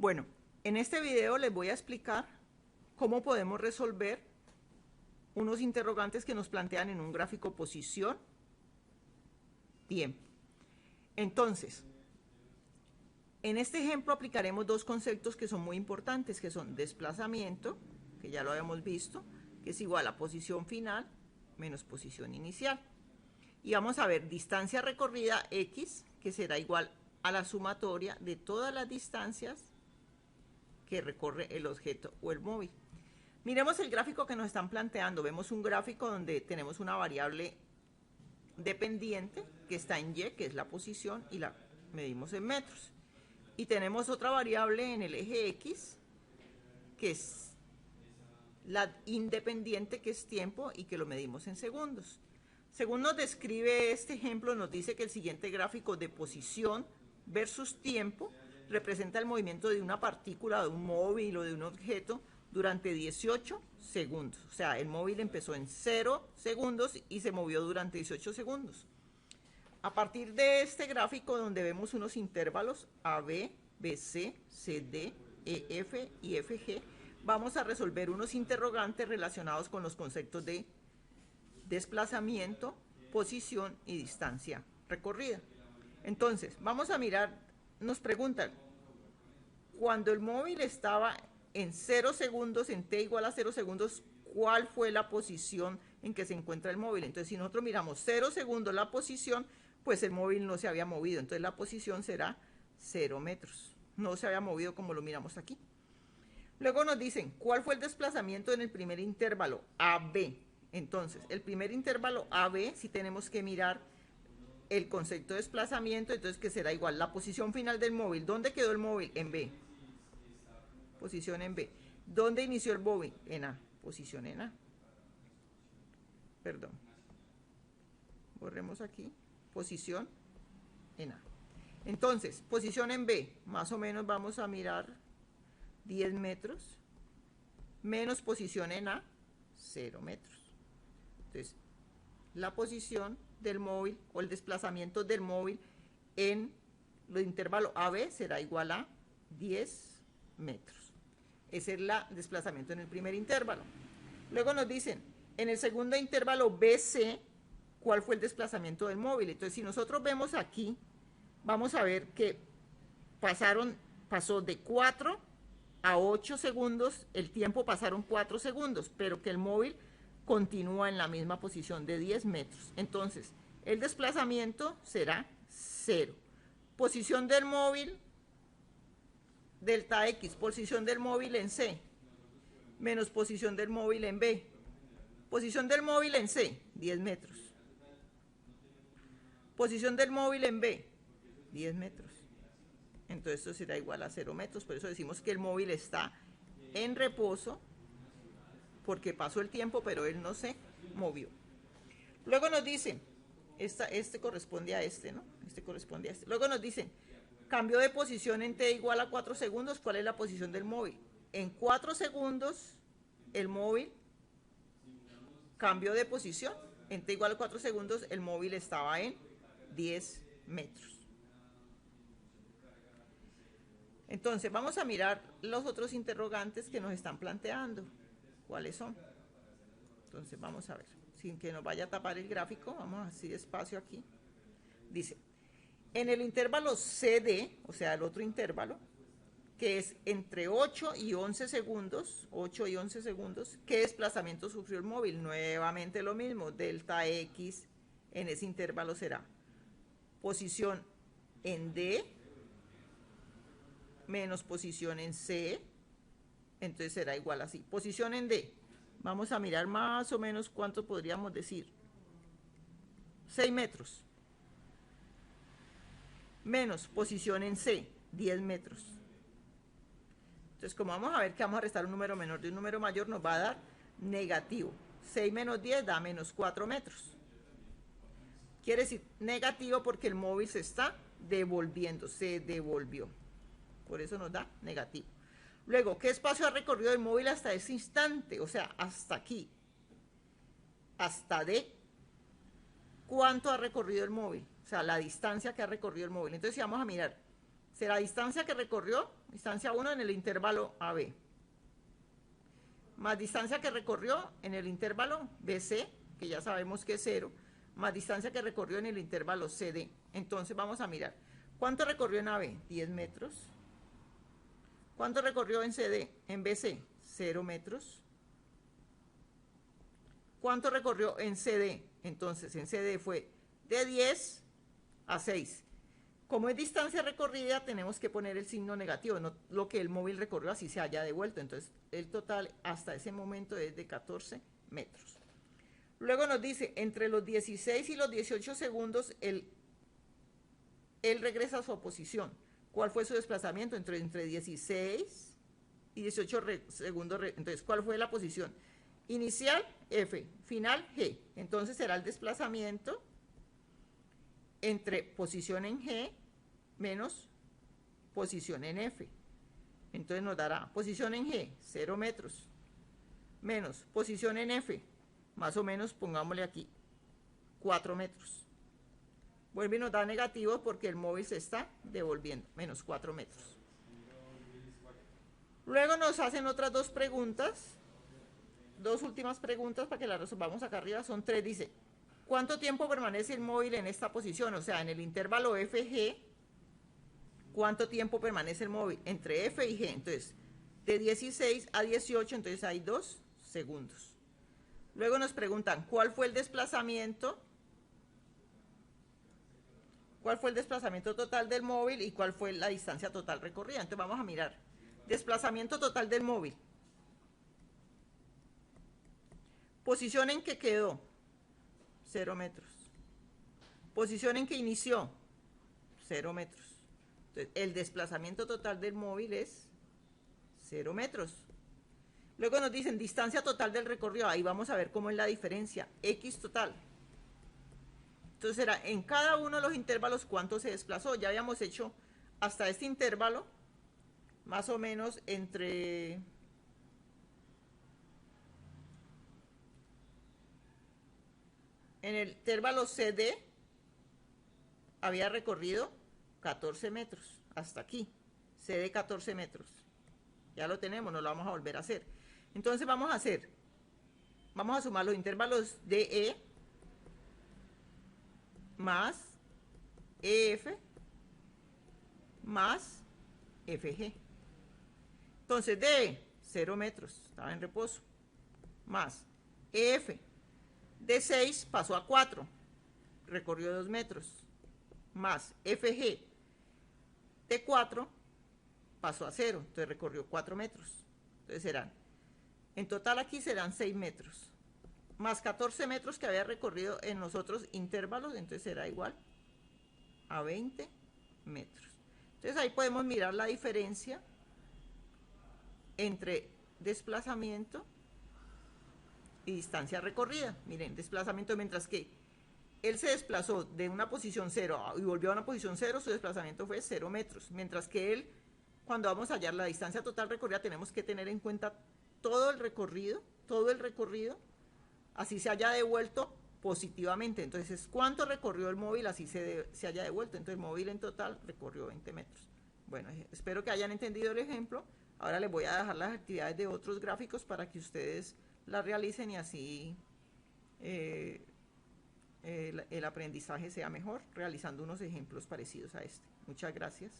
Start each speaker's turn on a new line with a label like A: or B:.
A: Bueno, en este video les voy a explicar cómo podemos resolver unos interrogantes que nos plantean en un gráfico posición, tiempo. Entonces, en este ejemplo aplicaremos dos conceptos que son muy importantes, que son desplazamiento, que ya lo habíamos visto, que es igual a posición final menos posición inicial. Y vamos a ver distancia recorrida X, que será igual a la sumatoria de todas las distancias que recorre el objeto o el móvil. Miremos el gráfico que nos están planteando. Vemos un gráfico donde tenemos una variable dependiente que está en Y, que es la posición, y la medimos en metros. Y tenemos otra variable en el eje X, que es la independiente, que es tiempo, y que lo medimos en segundos. Según nos describe este ejemplo, nos dice que el siguiente gráfico de posición versus tiempo representa el movimiento de una partícula, de un móvil o de un objeto durante 18 segundos. O sea, el móvil empezó en 0 segundos y se movió durante 18 segundos. A partir de este gráfico, donde vemos unos intervalos AB, BC, CD, EF y FG, vamos a resolver unos interrogantes relacionados con los conceptos de desplazamiento, posición y distancia recorrida. Entonces, vamos a mirar, nos preguntan, cuando el móvil estaba en 0 segundos, en t igual a 0 segundos, ¿cuál fue la posición en que se encuentra el móvil? Entonces, si nosotros miramos 0 segundos la posición, pues el móvil no se había movido, entonces la posición será 0 metros. No se había movido como lo miramos aquí. Luego nos dicen, ¿cuál fue el desplazamiento en el primer intervalo? AB. Entonces, el primer intervalo AB, si tenemos que mirar el concepto de desplazamiento, entonces que será igual la posición final del móvil. ¿Dónde quedó el móvil? En B. Posición en B. ¿Dónde inició el móvil? En A. Posición en A. Perdón. Borremos aquí. Posición en A. Entonces, posición en B. Más o menos vamos a mirar 10 metros. Menos posición en A, 0 metros. Entonces, la posición del móvil o el desplazamiento del móvil en el intervalo AB será igual a 10 metros. Ese es el desplazamiento en el primer intervalo. Luego nos dicen, en el segundo intervalo BC, ¿cuál fue el desplazamiento del móvil? Entonces, si nosotros vemos aquí, vamos a ver que pasó de 4 a 8 segundos, el tiempo pasaron 4 segundos, pero que el móvil continúa en la misma posición de 10 metros. Entonces, el desplazamiento será 0. Posición del móvil, delta X, posición del móvil en C, menos posición del móvil en B. Posición del móvil en C, 10 metros. Posición del móvil en B, 10 metros. Entonces esto será igual a 0 metros, por eso decimos que el móvil está en reposo, porque pasó el tiempo, pero él no se movió. Luego nos dicen, este corresponde a este, ¿no? Este corresponde a este. Luego nos dicen, cambio de posición en t igual a 4 segundos, ¿cuál es la posición del móvil? En 4 segundos, el móvil cambió de posición. En t igual a 4 segundos, el móvil estaba en 10 metros. Entonces, vamos a mirar los otros interrogantes que nos están planteando. ¿Cuáles son? Entonces, vamos a ver. Sin que nos vaya a tapar el gráfico, vamos así despacio aquí. Dice, en el intervalo CD, o sea, el otro intervalo, que es entre 8 y 11 segundos, ¿qué desplazamiento sufrió el móvil? Nuevamente lo mismo, delta X en ese intervalo será posición en D menos posición en C, entonces será igual así. Posición en D, vamos a mirar más o menos cuánto podríamos decir. 6 metros. Menos posición en C, 10 metros. Entonces, como vamos a ver que vamos a restar un número menor de un número mayor, nos va a dar negativo. 6 menos 10 da menos 4 metros. Quiere decir negativo porque el móvil se está devolviendo, se devolvió. Por eso nos da negativo. Luego, ¿qué espacio ha recorrido el móvil hasta ese instante? O sea, hasta aquí. Hasta D. ¿Cuánto ha recorrido el móvil? O sea, la distancia que ha recorrido el móvil. Entonces, si vamos a mirar será distancia que recorrió, distancia 1 en el intervalo AB, más distancia que recorrió en el intervalo BC, que ya sabemos que es 0, más distancia que recorrió en el intervalo CD. Entonces vamos a mirar, ¿cuánto recorrió en AB? 10 metros. ¿Cuánto recorrió en CD? En BC, 0 metros. ¿Cuánto recorrió en CD? Entonces en CD fue de 10 a 6. Como es distancia recorrida, tenemos que poner el signo negativo, no lo que el móvil recorrió, así se haya devuelto. Entonces, el total hasta ese momento es de 14 metros. Luego nos dice, entre los 16 y los 18 segundos, él regresa a su posición. ¿Cuál fue su desplazamiento? Entre 16 y 18 segundos. Entonces, ¿cuál fue la posición? Inicial, F, final, G. Entonces, será el desplazamiento entre posición en G menos posición en F. Entonces nos dará posición en G, 0 metros, menos posición en F, más o menos, pongámosle aquí, 4 metros. Vuelve y nos da negativo porque el móvil se está devolviendo, menos 4 metros. Luego nos hacen otras dos preguntas, dos últimas preguntas para que las resolvamos acá arriba, son 3, dice, ¿cuánto tiempo permanece el móvil en esta posición? O sea, en el intervalo FG, ¿cuánto tiempo permanece el móvil? Entre F y G. Entonces, de 16 a 18, entonces hay 2 segundos. Luego nos preguntan, ¿cuál fue el desplazamiento? ¿Cuál fue el desplazamiento total del móvil y cuál fue la distancia total recorrida? Entonces vamos a mirar. Desplazamiento total del móvil. Posición en que quedó, 0 metros. Posición en que inició, 0 metros. Entonces, el desplazamiento total del móvil es 0 metros. Luego nos dicen distancia total del recorrido. Ahí vamos a ver cómo es la diferencia. X total. Entonces será en cada uno de los intervalos cuánto se desplazó. Ya habíamos hecho hasta este intervalo, más o menos entre... En el intervalo CD había recorrido 14 metros, hasta aquí, CD 14 metros. Ya lo tenemos, no lo vamos a volver a hacer. Entonces vamos a sumar los intervalos DE más EF más FG. Entonces DE, 0 metros, estaba en reposo, más EF, de 6 pasó a 4, recorrió 2 metros, más FG, de 4 pasó a 0, entonces recorrió 4 metros. Entonces serán, en total aquí serán 6 metros, más 14 metros que había recorrido en los otros intervalos, entonces será igual a 20 metros. Entonces ahí podemos mirar la diferencia entre desplazamiento y distancia recorrida. Miren, desplazamiento, mientras que él se desplazó de una posición 0 y volvió a una posición 0, su desplazamiento fue 0 metros. Mientras que él, cuando vamos a hallar la distancia total recorrida, tenemos que tener en cuenta todo el recorrido, así se haya devuelto positivamente. Entonces, ¿cuánto recorrió el móvil así se haya devuelto? Entonces, el móvil en total recorrió 20 metros. Bueno, espero que hayan entendido el ejemplo. Ahora les voy a dejar las actividades de otros gráficos para que ustedes las realicen y así el aprendizaje sea mejor, realizando unos ejemplos parecidos a este. Muchas gracias.